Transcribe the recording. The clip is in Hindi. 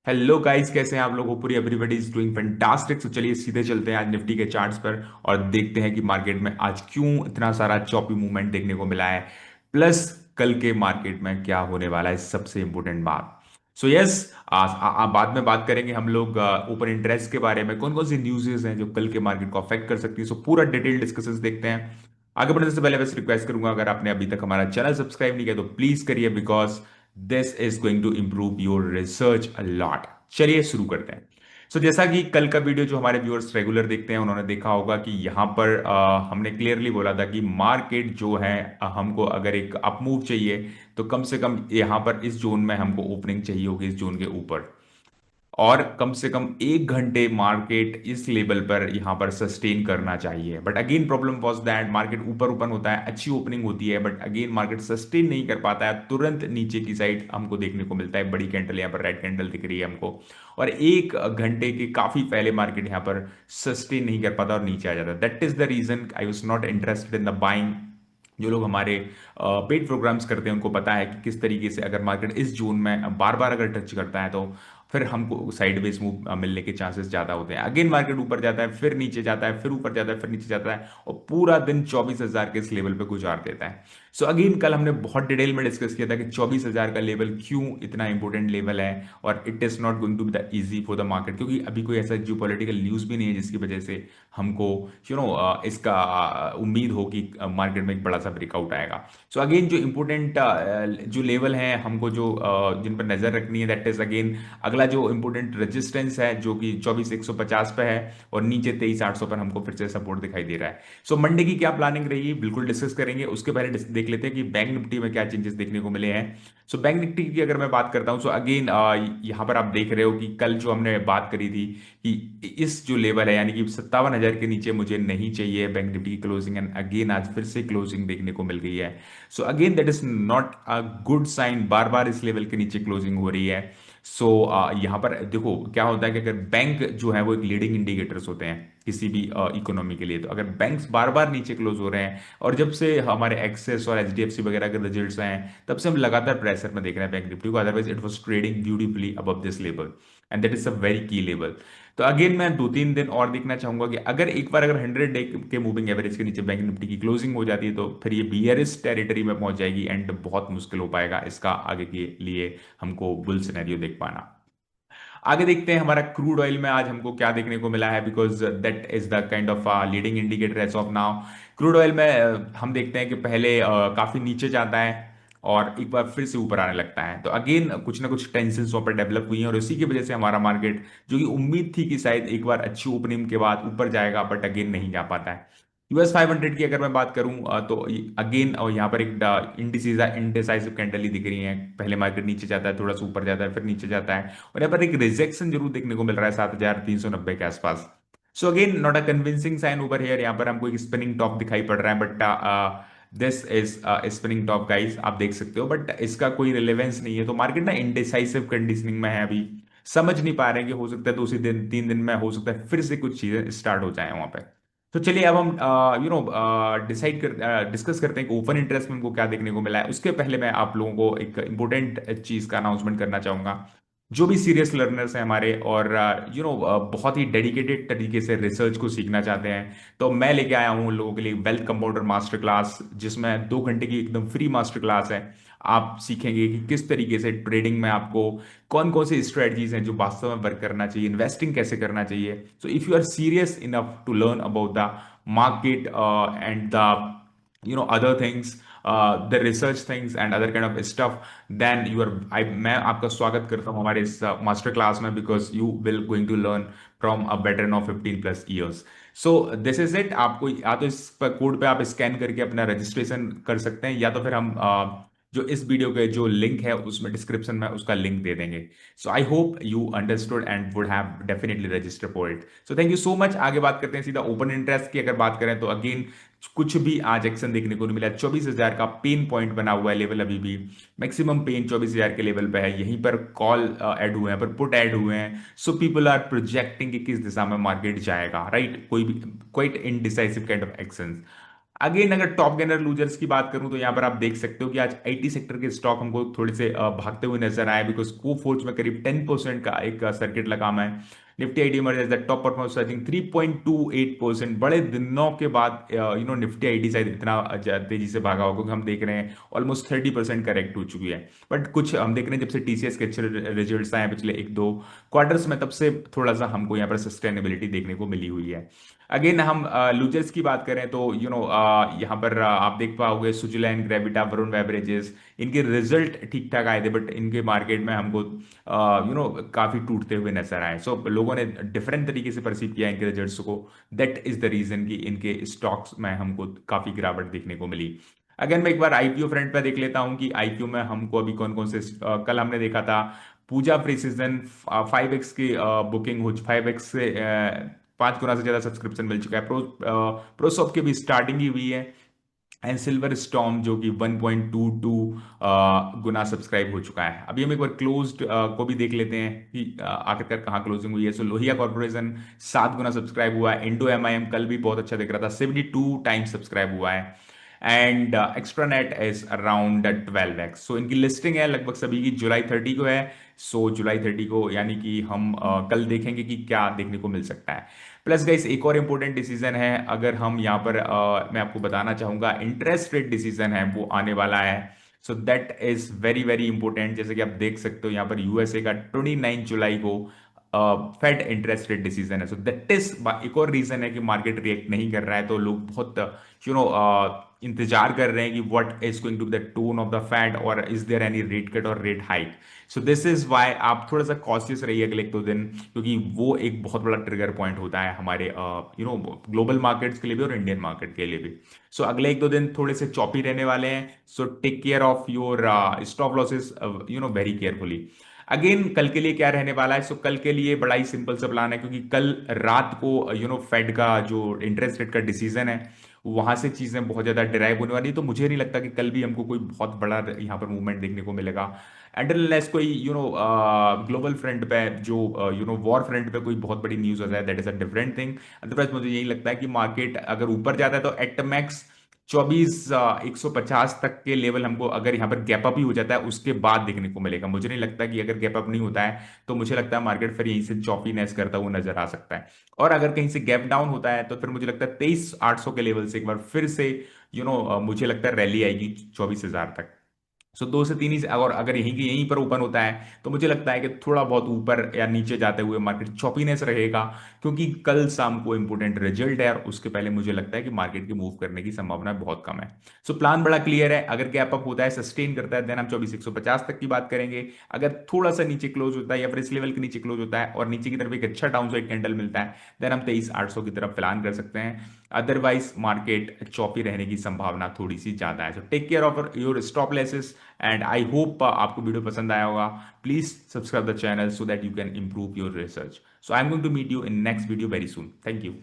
हेलो गाइस, कैसे हैं आप लोग? पूरी एवरीबॉडी इज डूइंग फैंटास्टिक। तो चलिए सीधे चलते हैं आज निफ्टी के चार्ट्स पर और देखते हैं कि मार्केट में आज क्यों इतना सारा चॉपी मूवमेंट देखने को मिला है, प्लस कल के मार्केट में क्या होने वाला है, सबसे इंपॉर्टेंट बात। सो यस, बाद में बात करेंगे हम लोग ओपन इंटरेस्ट के बारे में, कौन कौन सी न्यूज़ेस हैं जो कल के मार्केट को अफेक्ट कर सकती है। सो पूरा डिटेल डिस्कशन देखते हैं। आगे बढ़ने से पहले बस रिक्वेस्ट करूंगा, अगर आपने अभी तक हमारा चैनल सब्सक्राइब नहीं किया तो प्लीज करिए, because this is going to improve your research a lot. चलिए शुरू करते हैं। जैसा कि कल का वीडियो जो हमारे व्यूअर्स रेगुलर देखते हैं उन्होंने देखा होगा कि यहाँ पर हमने क्लियरली बोला था कि मार्केट जो है, हमको अगर एक अपमूव चाहिए तो कम से कम यहाँ पर इस जोन में हमको ओपनिंग चाहिए होगी, इस जोन के ऊपर। और कम से कम 1 घंटे मार्केट इस लेवल पर यहां पर सस्टेन करना चाहिए। But again problem was that market ऊपर ओपन होता है, अच्छी ओपनिंग होती है, बट अगेन मार्केट सस्टेन नहीं कर पाता है, तुरंत नीचे की साइड हमको देखने को मिलता है। बड़ी कैंडल यहाँ पर रेड कैंडल दिख रही है हमको, और 1 घंटे के काफी पहले मार्केट यहाँ पर सस्टेन नहीं कर पाता और नीचे आ जाता है। That is the reason I was not interested in the buying. जो लोग हमारे पेड प्रोग्राम्स करते हैं उनको पता है कि किस तरीके से अगर मार्केट इस जोन में बार बार अगर टच करता है तो फिर हमको साइडवेज मूव मिलने के चांसेस ज्यादा होते हैं। अगेन मार्केट ऊपर जाता है, फिर नीचे जाता है, फिर ऊपर जाता है, फिर नीचे जाता है, और पूरा दिन 24,000 के इस लेवल पे गुजार देता है। अगेन कल हमने बहुत डिटेल में डिस्कस किया था कि 24,000 का लेवल क्यों इतना इंपॉर्टेंट लेवल है, और it is not going to be the easy for the market, क्योंकि अभी कोई ऐसा जियो पॉलिटिकल न्यूज भी नहीं है जिसकी वजह से हमको इसका उम्मीद हो कि मार्केट में एक बड़ा सा ब्रेकआउट आएगा। अगेन जो इंपॉर्टेंट जो लेवल है हमको जो जिन पर नजर रखनी है, दैट इज अगेन अगला जो इंपॉर्टेंट रेजिस्टेंस है जो कि 24,150 पे है, और नीचे 23,800 पर हमको फिर से सपोर्ट दिखाई दे रहा है। मंडे की क्या प्लानिंग रही बिल्कुल डिस्कस करेंगे। उसके पहले देख लेते हैं कि बैंक निफ्टी में क्या चेंजेस देखने को मिले हैं। बैंक निफ्टी की अगर मैं बात करता हूं, अगेन यहाँ पर आप देख रहे हो कि कल जो हमने बात करी थी कि इस जो लेवल है यानी कि 57,000 के नीचे मुझे नहीं चाहिए बैंक निफ्टी की क्लोजिंग, एंड अगेन आज फिर से क्लोजिंग देखने को मिल गई है। Again that is not a good sign, बार बार इस लेवल के नीचे क्लोजिंग हो रही है। यहाँ पर देखो क्या होता है कि अगर बैंक जो है वो एक लीडिंग इंडिकेटर्स होते हैं किसी भी इकोनॉमी के लिए, तो अगर बैंक्स बार बार नीचे क्लोज हो रहे हैं, और जब से हमारे एक्सेस और एचडीएफसी वगैरह के रिजल्ट्स आए हैं तब से हम लगातार प्रेशर में देख रहे हैं बैंक निफ्टी को, otherwise it was trading beautifully above this level, and that is a very की लेवल। अगेन मैं 2-3 दिन और देखना चाहूंगा कि अगर एक बार अगर 100 डे के मूविंग एवरेज के नीचे बैंक निफ्टी की क्लोजिंग हो जाती है तो फिर ये बियरिश टेरिटरी में पहुंच जाएगी, एंड बहुत मुश्किल हो पाएगा इसका आगे के लिए हमको बुल सिनेरियो देख पाना। आगे देखते हैं हमारा क्रूड ऑयल में आज हमको क्या देखने को मिला है, because that is the kind of leading indicator as of now. Crude oil में हम देखते हैं कि पहले काफी नीचे जाता है और एक बार फिर से ऊपर आने लगता है। अगेन कुछ ना कुछ टेंशन वहां पर डेवलप हुई हैं, और इसी की वजह से हमारा मार्केट जो कि उम्मीद थी कि शायद एक बार अच्छी ओपनिंग के बाद ऊपर जाएगा, बट अगेन नहीं जा पाता है। US 500 की अगर मैं बात करूं तो अगेन यहाँ पर एक इंडिसाइसिव कैंडल ही दिख रही है। पहले मार्केट नीचे जाता है, थोड़ा सा ऊपर जाता है, फिर नीचे जाता है, और यहाँ पर एक रिजेक्शन जरूर देखने को मिल रहा है 7,390 के आसपास। Again not a convincing sign over here. यहाँ पर हमको एक स्पिनिंग टॉप दिखाई पड़ रहा है, but this is spinning top guys, आप देख सकते हो, बट इसका कोई रिलेवेंस नहीं है। मार्केट ना इंडिसाइसिव कंडीशनिंग में है अभी, समझ नहीं पा रहे हैं कि हो सकता है 2 से 3 दिन में हो सकता है फिर से कुछ चीजें स्टार्ट हो जाए वहां पे। चलिए अब हम डिस्कस करते हैं कि ओपन इंटरेस्ट में हमको क्या देखने को मिला है। उसके पहले मैं आप लोगों को एक इंपॉर्टेंट चीज का अनाउंसमेंट करना चाहूंगा। जो भी सीरियस लर्नर्स हैं हमारे, और बहुत ही डेडिकेटेड तरीके से रिसर्च को सीखना चाहते हैं, तो मैं लेके आया हूं उन लोगों के लिए वेल्थ कंपाउंडर मास्टर क्लास, जिसमें 2 घंटे की एकदम फ्री मास्टर क्लास है। आप सीखेंगे कि किस तरीके से ट्रेडिंग में आपको कौन कौन सी स्ट्रेटजीज हैं जो वास्तव में वर्क करना चाहिए, इन्वेस्टिंग कैसे करना चाहिए। If you are serious enough to learn about the market and the other things, the research things and other kind of stuff, then you are मैं आपका स्वागत करता हूँ हमारे इस मास्टर क्लास में, because you will going to learn from a veteran of 15+ years। This is it. आपको या तो इस कोड पे आप स्कैन करके अपना रजिस्ट्रेशन कर सकते हैं, या तो फिर हम जो इस वीडियो के जो लिंक है उसमें डिस्क्रिप्शन में उसका लिंक दे देंगे। I hope you understood and would have definitely register for it. Thank you so much. आगे बात करते हैं सीधा ओपन इंटरेस्ट की। अगर बात करें तो अगेन कुछ भी आज एक्शन देखने को नहीं मिला। 24,000 का पेन पॉइंट बना हुआ है लेवल, अभी भी मैक्सिमम पेन 24,000 के लेवल पे है। यहीं पर कॉल ऐड हुए हैं, पर पुट ऐड हुए हैं। पीपल आर प्रोजेक्टिंग कि किस दिशा में मार्केट जाएगा, राइट? कोई भी quite indecisive kind of action. Again अगर टॉप गेनर लूजर्स की बात करूं तो यहां पर आप देख सकते हो कि आज आईटी सेक्टर के स्टॉक हमको थोड़े से भागते हुए नजर आए, बिकॉज कोफोर्ज में करीब 10% का एक सर्किट लगा हुआ है। Nifty IT emerge as the top performer I think 3.28%। बड़े दिनों के बाद निफ्टी आईटी शायद इतना तेजी से भागा होगा, क्योंकि हम देख रहे हैं ऑलमोस्ट 30% करेक्ट हो चुकी है। बट कुछ हम देख रहे हैं जब से टीसीएस के अच्छे रिजल्ट्स आए पिछले एक दो क्वार्टर्स में, तब से थोड़ा सा हमको यहाँ पर सस्टेनेबिलिटी देखने को मिली हुई है। अगेन हम लूजर्स की बात करें तो यहाँ पर आप देख पाओगे सुजुलैन, ग्रेविटा, वरुण बेवरेजेस, इनके रिजल्ट ठीक ठाक आए थे, बट इनके मार्केट में हमको काफी टूटते हुए नजर आए। सो लोगों ने डिफरेंट तरीके से परसीव किया इनके रिजल्ट्स को। दैट इज द रीजन कि इनके स्टॉक्स में हमको काफी गिरावट देखने को मिली। अगेन मैं एक बार आईपीओ फ्रंट पे देख लेता हूं कि आईपीओ में हमको अभी कौन कौन से कल हमने देखा था पूजा प्रिसीजन 5x की बुकिंग हो, 5x से 5 गुना से ज्यादा सब्सक्रिप्शन मिल चुका है। प्रोसॉफ्ट की भी स्टार्टिंग ही हुई है। एंड सिल्वर स्टॉर्म जो कि 1.22 गुना सब्सक्राइब हो चुका है। अभी हम एक बार क्लोज्ड को भी देख लेते हैं कि आखिरकार कहाँ क्लोजिंग हुई है। सो लोहिया कॉर्पोरेशन 7 गुना सब्सक्राइब हुआ है। इंडो एमआईएम कल भी बहुत अच्छा दिख रहा था, 72 टाइम्स सब्सक्राइब हुआ है। And extranet is around 12x। सो इनकी लिस्टिंग है लगभग सभी की जुलाई 30 को है। सो जुलाई 30 को यानी कि हम कल देखेंगे कि क्या देखने को मिल सकता है। प्लस गाइस एक और इंपॉर्टेंट डिसीजन है, अगर हम यहाँ पर मैं आपको बताना चाहूंगा इंटरेस्ट रेट डिसीजन है वो आने वाला है। So that is very very important. जैसे कि आप देख सकते हो यहाँ पर यूएसए का 29 जुलाई को फेड इंटरेस्ट रेट डिसीजन है। सो दैट इज एक और रीजन है कि मार्केट रिएक्ट नहीं कर रहा है। तो लोग बहुत इंतजार कर रहे हैं कि what is going to be the tone of the Fed, और is there any rate cut और rate hike. So this is why आप थोड़ा सा कॉशियस रहिए अगले 2 दिन, क्योंकि वो एक बहुत बड़ा ट्रिगर पॉइंट होता है हमारे ग्लोबल मार्केट्स के लिए भी और इंडियन मार्केट के लिए भी। सो अगले 1-2 दिन थोड़े से चॉपी रहने वाले हैं। So take care of your stop losses very carefully. Again कल के लिए क्या रहने वाला है? सो कल के लिए बड़ा ही सिंपल सा प्लान है, क्योंकि कल रात को फेड का जो इंटरेस्ट रेट का डिसीजन है वहां से चीजें बहुत ज्यादा डिराइव होने वाली है। तो मुझे नहीं लगता कि कल भी हमको कोई बहुत बड़ा यहाँ पर मूवमेंट देखने को मिलेगा। एंडलेस कोई ग्लोबल फ्रंट पे जो वॉर फ्रंट पे कोई बहुत बड़ी न्यूज आ जाए, that is a different thing. Otherwise मुझे यही लगता है कि मार्केट अगर ऊपर जाता है तो एट मैक्स 24,150 तक के लेवल हमको अगर यहाँ पर गैप अप ही हो जाता है उसके बाद देखने को मिलेगा। मुझे नहीं लगता कि अगर गैप अप नहीं होता है तो मुझे लगता है मार्केट फिर यहीं से चॉपीनेस करता हुआ नजर आ सकता है। और अगर कहीं से गैप डाउन होता है तो फिर मुझे लगता है 23,800 के लेवल से एक बार फिर से मुझे लगता है रैली आएगी 24,000 तक। सो 2 से 3 ही और अगर यहीं पर ओपन होता है तो मुझे लगता है कि थोड़ा बहुत ऊपर या नीचे जाते हुए मार्केट चॉपीनेस रहेगा, क्योंकि कल शाम को इंपोर्टेंट रिजल्ट है और उसके पहले मुझे लगता है कि मार्केट की मूव करने की संभावना बहुत कम है। सो प्लान बड़ा क्लियर है। अगर गैप अप होता है, सस्टेन करता है, देन हम 24,150 तक की बात करेंगे। अगर थोड़ा सा नीचे क्लोज होता है या फिर इस लेवल के नीचे क्लोज होता है और नीचे की तरफ एक अच्छा डाउन साइड कैंडल मिलता है, देन हम 23,800 की तरफ प्लान कर सकते हैं। अदरवाइज मार्केट चौपी रहने की संभावना थोड़ी सी ज्यादा है। So take care of your stop losses and I hope आपको वीडियो पसंद आया होगा। Please subscribe the channel so that you can improve your research. So I'm going to meet you in next video very soon. Thank you.